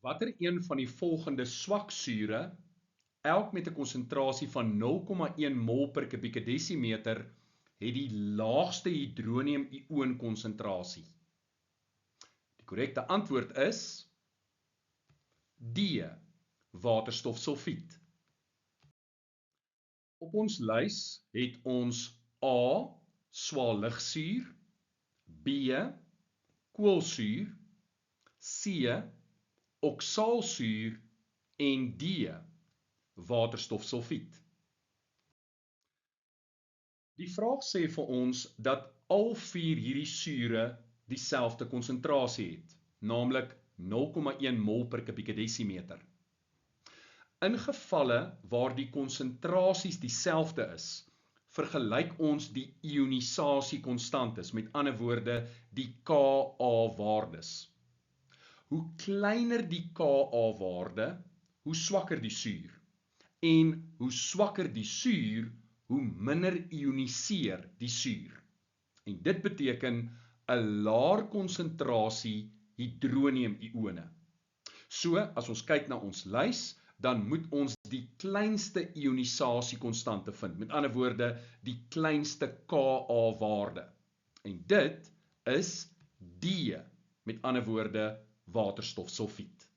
Watter een van die volgende swaksure, elk met 'n konsentrasie van 0,1 mol per kubieke desimeter, het die laagste hydronium-ioon konsentrasie? Die korrekte antwoord is D, waterstofsulfiet. Op ons lys het ons A, swaalligsuur, B, koolsuur, C, oksaalsuur en D, waterstofsulfiet. Die vraag sê vir ons dat al vier hierdie sure dieselfde konsentrasie het, naamlik 0,1 mol per kubieke desimeter. In gevalle waar die konsentrasies dieselfde is, vergelyk ons die ionisasiekonstantes, met ander woorde die Ka-waardes. Hoe kleiner die Ka-waarde, hoe swakker die suur. En hoe swakker die suur, hoe minder ioniseer die suur. En dit beteken 'n laer konsentrasie hydronium-ione. So, as ons kyk na ons lys, dan moet ons die kleinste ionisasiekonstante vind. Met ander woorde, die kleinste Ka-waarde. En dit is D, met ander woorde, waterstofsulfiet.